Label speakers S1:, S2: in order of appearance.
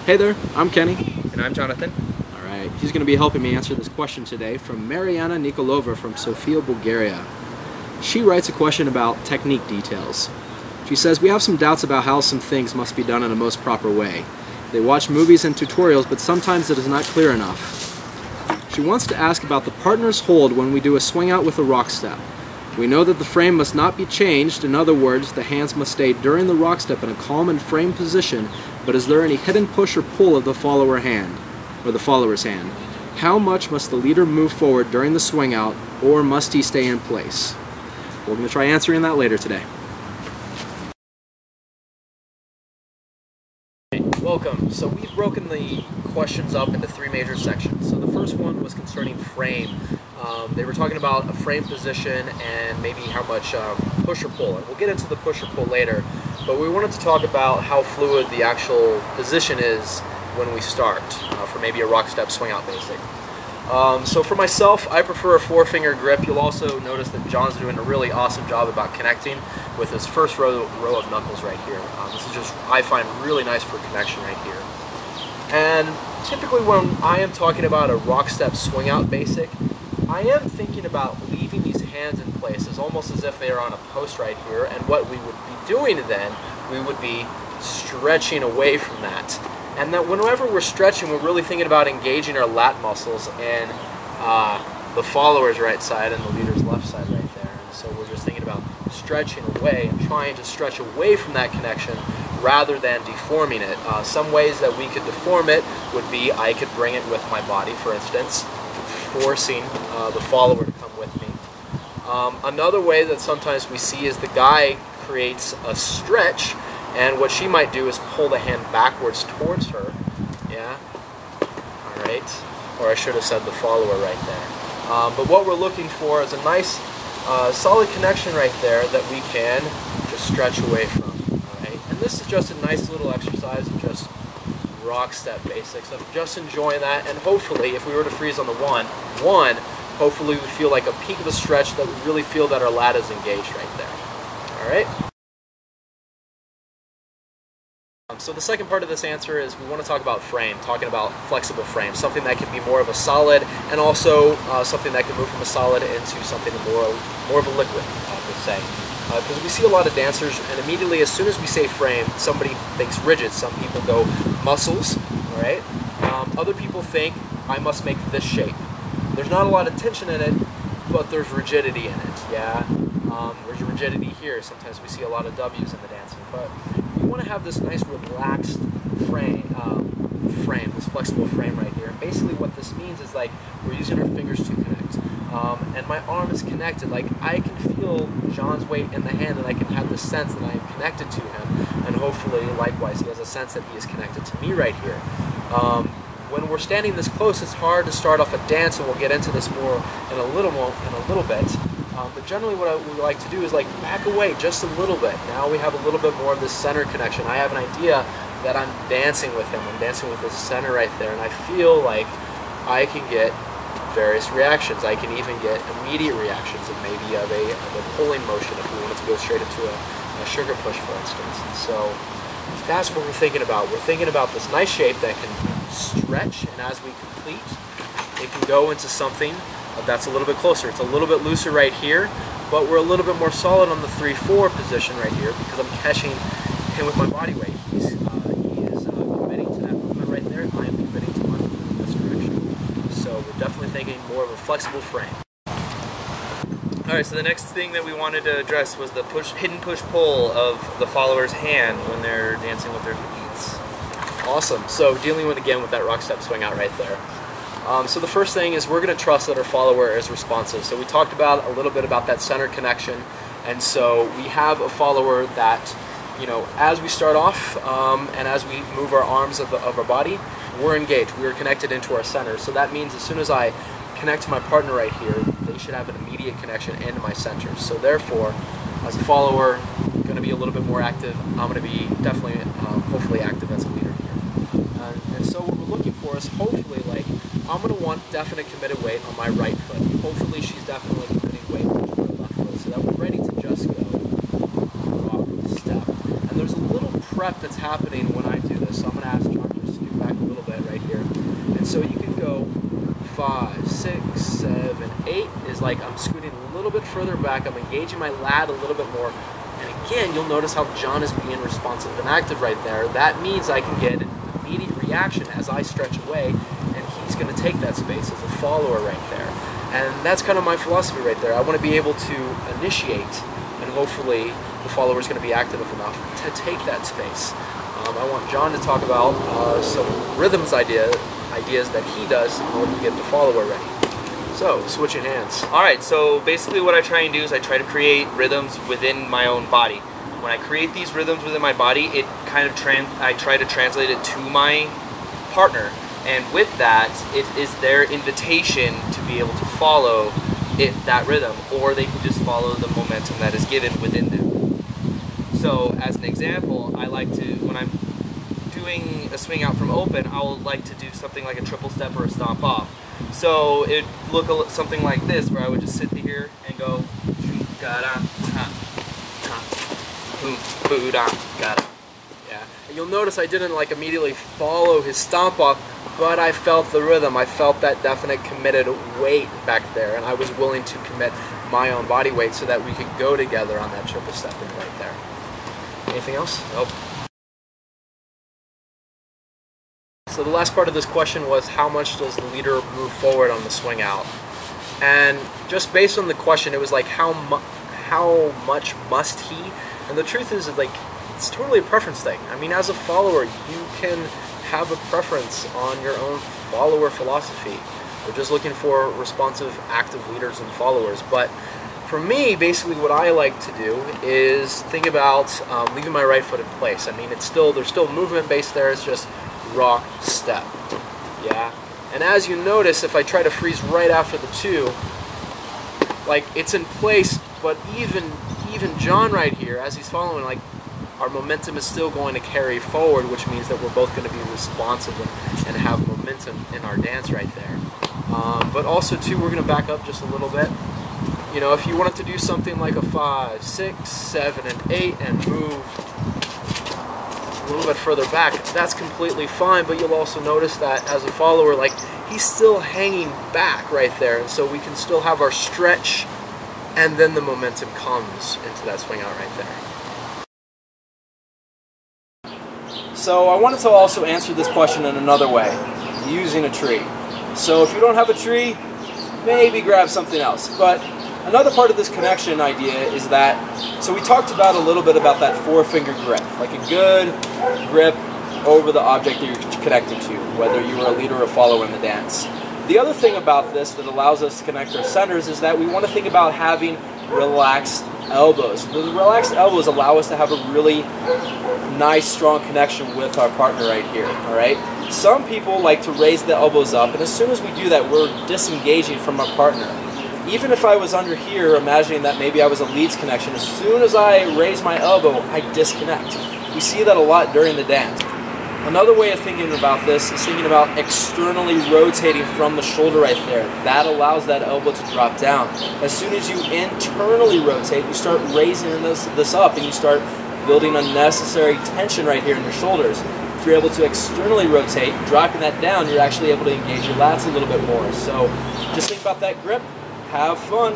S1: Hey there, I'm Kenny.
S2: And I'm Jonathan.
S1: Alright, he's going to be helping me answer this question today from Mariana Nikolova from Sofia, Bulgaria. She writes a question about technique details. She says, we have some doubts about how some things must be done in a most proper way. They watch movies and tutorials, but sometimes it is not clear enough. She wants to ask about the partner's hold when we do a swing out with a rock step. We know that the frame must not be changed. In other words, the hands must stay during the rock step in a calm and framed position, but is there any hidden push or pull of the follower hand, or the follower's hand? How much must the leader move forward during the swing out, or must he stay in place? We're going to try answering that later today.
S2: Welcome. So we've broken the questions up into three major sections. So the first one was concerning frame. They were talking about a frame position and maybe how much push or pull. And we'll get into the push or pull later. But we wanted to talk about how fluid the actual position is when we start for maybe a rock step swing out basic. So for myself, I prefer a 4-finger grip. You'll also notice that John's doing a really awesome job about connecting with his first row of knuckles right here. This is just, I find, really nice for connection right here. And typically when I am talking about a rock step swing out basic, I am thinking about leaving these hands in place as almost as if they are on a post right here, and what we would be doing then, we would be stretching away from that. And that whenever we're stretching, we're really thinking about engaging our lat muscles and the follower's right side and the leader's left side right there. And so we're just thinking about stretching away and trying to stretch away from that connection rather than deforming it. Some ways that we could deform it would be I could bring it with my body, for instance, forcing the follower to come with me. Another way that sometimes we see is the guy creates a stretch, and what she might do is pull the hand backwards towards her. Yeah? Alright. Or I should have said the follower right there. But what we're looking for is a nice solid connection right there that we can just stretch away from. Alright? And this is just a nice little exercise of just rock step basics. So just enjoying that, and hopefully if we were to freeze on the one, hopefully we feel like a peak of a stretch that we really feel that our lat is engaged right there. Alright? So the second part of this answer is we want to talk about frame, talking about flexible frame, something that can be more of a solid and also something that can move from a solid into something more of a liquid, I would say. Because we see a lot of dancers, and immediately as soon as we say frame, somebody thinks rigid. Some people go muscles, all right? Other people think I must make this shape. There's not a lot of tension in it, but there's rigidity in it, yeah? There's rigidity here. Sometimes we see a lot of W's in the dancing, but we want to have this nice relaxed frame, this flexible frame right here. And basically what this means is like we're using our fingers to connect. And my arm is connected. Like I can feel John's weight in the hand, and I can have the sense that I am connected to him. And hopefully, likewise, he has a sense that he is connected to me right here. When we're standing this close, it's hard to start off a dance, and we'll get into this more in a little bit. But generally what we like to do is like back away just a little bit. Now we have a little bit more of this center connection. I have an idea that I'm dancing with him. I'm dancing with the center right there, and I feel like I can get various reactions. I can even get immediate reactions of maybe of a pulling motion if we wanted to go straight into a sugar push, for instance. And so that's what we're thinking about. We're thinking about this nice shape that can stretch, and as we complete, it can go into something that's a little bit closer. It's a little bit looser right here, but we're a little bit more solid on the 3-4 position right here because I'm catching him with my body weight. He is committing to that movement right there. I am committing to my movement in this direction. So we're definitely thinking more of a flexible frame.
S3: Alright, so the next thing that we wanted to address was the hidden push-pull of the follower's hand when they're dancing with their feet.
S2: Awesome. So dealing with that rock step swing out right there. So the first thing is we're going to trust that our follower is responsive. So we talked about a little bit about that center connection, and so we have a follower that, you know, as we start off and as we move our arms of our body, we're engaged. We're connected into our center. So that means as soon as I connect to my partner right here, they should have an immediate connection into my center. So therefore, as a follower, I'm going to be a little bit more active. I'm going to be definitely, hopefully active as a leader here. And so what we're looking for is hopefully like, I'm going to want definite committed weight on my right foot. Hopefully she's definitely committing weight on her left foot so that we're ready to just go rock step. And there's a little prep that's happening when I do this. So I'm going to ask John just to do So you can go 5, 6, 7, 8 is like I'm scooting a little bit further back. I'm engaging my lat a little bit more. And again, you'll notice how John is being responsive and active right there. That means I can get an immediate reaction as I stretch away, and he's going to take that space as a follower right there. And that's kind of my philosophy right there. I want to be able to initiate, and hopefully the follower is going to be active enough to take that space. I want John to talk about some rhythms ideas that he does in order to get the follower ready. So, switching hands.
S3: Alright, so basically what I try and do is I try to create rhythms within my own body. When I create these rhythms within my body, it kind of I try to translate it to my partner. And with that, it is their invitation to be able to follow that rhythm, or they can just follow the momentum that is given within them. So, as an example, I like to, when I'm doing a swing out from open, I would like to do something like a triple step or a stomp off. So it'd look something like this, where I would just sit here and go,
S2: Yeah, and you'll notice I didn't like immediately follow his stomp off, but I felt the rhythm. I felt that definite committed weight back there, and I was willing to commit my own body weight so that we could go together on that triple stepping right there. Anything else?
S3: Nope.
S2: So the last part of this question was, how much does the leader move forward on the swing out? And just based on the question, it was like, how much must he? And the truth is, like, it's totally a preference thing. I mean, as a follower, you can have a preference on your own follower philosophy. We're just looking for responsive, active leaders and followers. But for me, basically what I like to do is think about leaving my right foot in place. I mean, there's still movement based there. It's just rock step. Yeah. And as you notice, if I try to freeze right after the 2, like, it's in place, but even John right here, as he's following, like, our momentum is still going to carry forward, which means that we're both going to be responsive and have momentum in our dance right there. But also, too, we're going to back up just a little bit. You know, if you wanted to do something like a 5, 6, 7, and 8 and move a little bit further back, that's completely fine, but you'll also notice that as a follower, like, he's still hanging back right there, and so we can still have our stretch, and then the momentum comes into that swing out right there.
S1: So I wanted to also answer this question in another way, using a tree. So if you don't have a tree, maybe grab something else. But another part of this connection idea is that, so we talked about a little bit about that 4-finger grip, like a good grip over the object that you're connected to, whether you are a leader or follower in the dance. The other thing about this that allows us to connect our centers is that we want to think about having relaxed elbows. The relaxed elbows allow us to have a really nice, strong connection with our partner right here, all right? Some people like to raise the elbows up, and as soon as we do that, we're disengaging from our partner. Even if I was under here, imagining that maybe I was a leads connection, as soon as I raise my elbow, I disconnect. We see that a lot during the dance. Another way of thinking about this is thinking about externally rotating from the shoulder right there. That allows that elbow to drop down. As soon as you internally rotate, you start raising this up, and you start building unnecessary tension right here in your shoulders. If you're able to externally rotate, dropping that down, you're actually able to engage your lats a little bit more. So just think about that grip. Have fun.